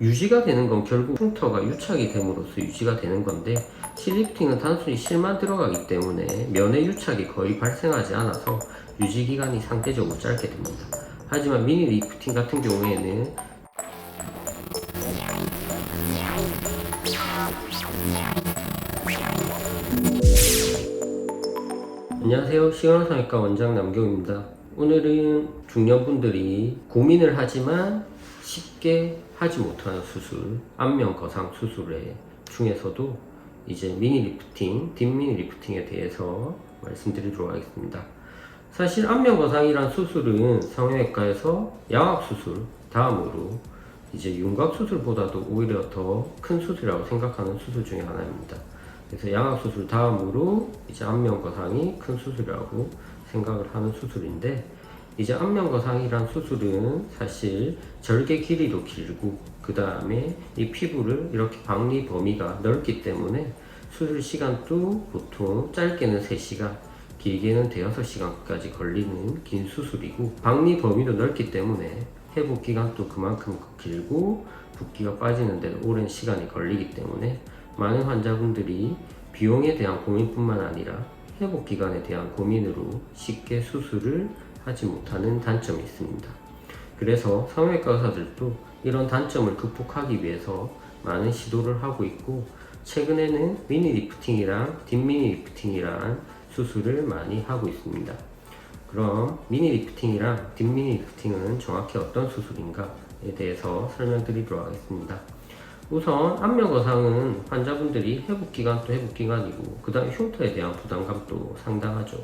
유지가 되는 건 결국 흉터가 유착이 됨으로써 유지가 되는 건데, 실리프팅은 단순히 실만 들어가기 때문에 면의 유착이 거의 발생하지 않아서 유지 기간이 상대적으로 짧게 됩니다. 하지만 미니 리프팅 같은 경우에는 안녕하세요. 시간상외과 원장 남경입니다. 오늘은 중년분들이 고민을 하지만 쉽게 하지 못하는 수술, 안면 거상 수술의 중에서도 이제 미니 리프팅, 딥미니 리프팅에 대해서 말씀드리도록 하겠습니다. 사실 안면 거상이란 수술은 성형외과에서 양악 수술 다음으로 이제 윤곽 수술보다도 오히려 더 큰 수술이라고 생각하는 수술 중에 하나입니다. 그래서 양악 수술 다음으로 이제 안면 거상이 큰 수술이라고 생각을 하는 수술인데, 이제 안면 거상이란 수술은 사실 절개 길이도 길고 그 다음에 이 피부를 이렇게 박리 범위가 넓기 때문에 수술 시간도 보통 짧게는 3시간, 길게는 대여섯 시간까지 걸리는 긴 수술이고, 박리 범위도 넓기 때문에 회복 기간도 그만큼 길고 붓기가 빠지는데도 오랜 시간이 걸리기 때문에 많은 환자분들이 비용에 대한 고민뿐만 아니라 회복 기간에 대한 고민으로 쉽게 수술을 하지 못하는 단점이 있습니다. 그래서 성형외과 의사들도 이런 단점을 극복하기 위해서 많은 시도를 하고 있고, 최근에는 미니 리프팅이랑 딥미니 리프팅이란 수술을 많이 하고 있습니다. 그럼 미니 리프팅이랑 딥미니 리프팅은 정확히 어떤 수술인가에 대해서 설명드리도록 하겠습니다. 우선 안면 거상은 환자분들이 회복기간도 회복기간이고 그 다음에 흉터에 대한 부담감도 상당하죠.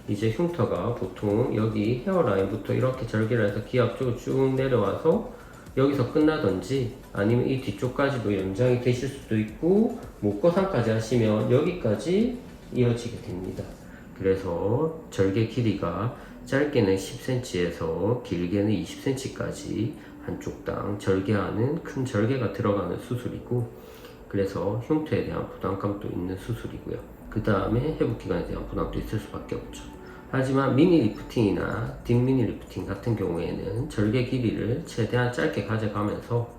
이제 흉터가 보통 여기 헤어라인부터 이렇게 절개를 해서 귀 앞쪽으로 쭉 내려와서 여기서 끝나든지 아니면 이 뒤쪽까지도 연장이 되실 수도 있고, 목거상까지 하시면 여기까지 이어지게 됩니다. 그래서 절개 길이가 짧게는 10cm에서 길게는 20cm까지 한쪽당 절개하는 큰 절개가 들어가는 수술이고, 그래서 흉터에 대한 부담감도 있는 수술이고요. 그 다음에 회복기간에 대한 부담도 있을 수밖에 없죠. 하지만 미니 리프팅이나 딥미니 리프팅 같은 경우에는 절개 길이를 최대한 짧게 가져가면서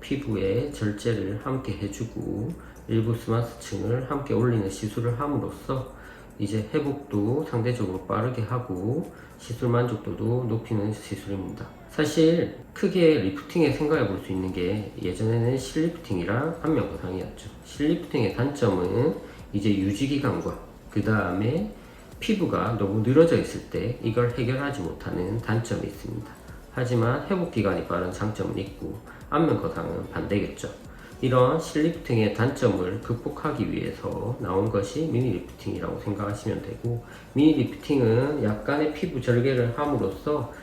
피부에 절제를 함께 해주고 일부 스마스층을 함께 올리는 시술을 함으로써 이제 회복도 상대적으로 빠르게 하고 시술 만족도도 높이는 시술입니다. 사실 크게 리프팅에 생각해 볼 수 있는 게 예전에는 실리프팅이랑 안면 거상이었죠. 실리프팅의 단점은 이제 유지기간과 그 다음에 피부가 너무 늘어져 있을 때 이걸 해결하지 못하는 단점이 있습니다. 하지만 회복기간이 빠른 장점은 있고 안면 거상은 반대겠죠. 이런 실리프팅의 단점을 극복하기 위해서 나온 것이 미니 리프팅이라고 생각하시면 되고, 미니 리프팅은 약간의 피부 절개를 함으로써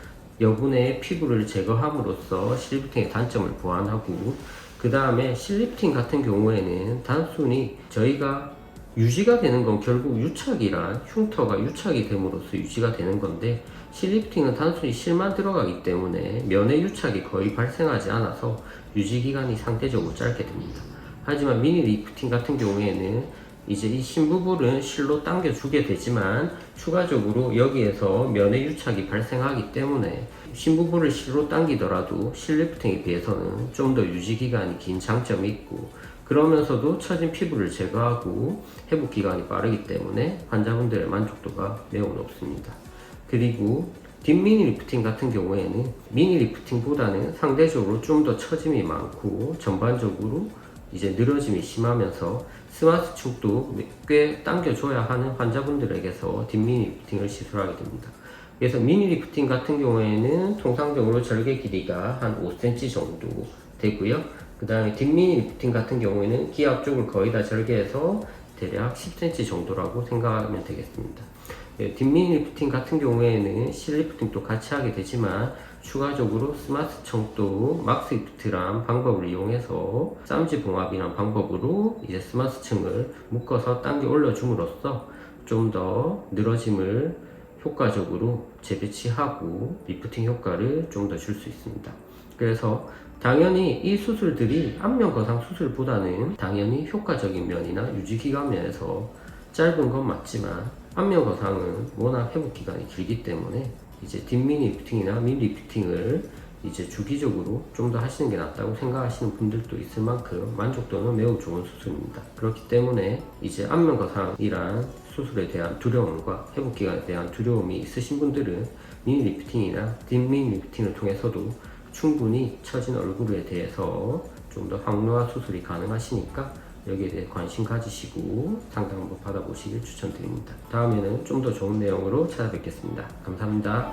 여분의 피부를 제거함으로써 실리프팅의 단점을 보완하고, 그 다음에 실리프팅 같은 경우에는 단순히 저희가 유지가 되는 건 결국 유착이란 흉터가 유착이 됨으로써 유지가 되는 건데, 실리프팅은 단순히 실만 들어가기 때문에 면의 유착이 거의 발생하지 않아서 유지 기간이 상대적으로 짧게 됩니다. 하지만 미니 리프팅 같은 경우에는 이제 이 심부분은 실로 당겨주게 되지만 추가적으로 여기에서 면의 유착이 발생하기 때문에 심부분을 실로 당기더라도 실리프팅에 비해서는 좀 더 유지 기간이 긴 장점이 있고, 그러면서도 처진 피부를 제거하고 회복 기간이 빠르기 때문에 환자분들의 만족도가 매우 높습니다. 그리고 딥미니 리프팅 같은 경우에는 미니 리프팅보다는 상대적으로 좀 더 처짐이 많고 전반적으로 이제 늘어짐이 심하면서 스마트축도 꽤 당겨줘야 하는 환자분들에게서 딥미니 리프팅을 시술하게 됩니다. 그래서 미니 리프팅 같은 경우에는 통상적으로 절개 길이가 한 5cm 정도 되고요. 그 다음에 딥미니 리프팅 같은 경우에는 귀 앞쪽을 거의 다 절개해서 대략 10cm 정도라고 생각하면 되겠습니다. 딥미니 리프팅 같은 경우에는 실리프팅도 같이 하게 되지만 추가적으로 스마트 청도 막스 리프트란 방법을 이용해서 쌈지 봉합이란 방법으로 이제 스마트 층을 묶어서 당겨 올려줌으로써 좀 더 늘어짐을 효과적으로 재배치하고 리프팅 효과를 좀 더 줄 수 있습니다. 그래서 당연히 이 수술들이 안면 거상 수술보다는 당연히 효과적인 면이나 유지기간 면에서 짧은 건 맞지만 안면 거상은 워낙 회복 기간이 길기 때문에 이제 딥미니 리프팅이나 미니 리프팅을 이제 주기적으로 좀 더 하시는 게 낫다고 생각하시는 분들도 있을 만큼 만족도는 매우 좋은 수술입니다. 그렇기 때문에 이제 안면 거상이란 수술에 대한 두려움과 회복 기간에 대한 두려움이 있으신 분들은 미니 리프팅이나 딥미니 리프팅을 통해서도 충분히 처진 얼굴에 대해서 좀 더 확노화 수술이 가능하시니까 여기에 대해 관심 가지시고 상담 한번 받아보시길 추천드립니다. 다음에는 좀 더 좋은 내용으로 찾아뵙겠습니다. 감사합니다.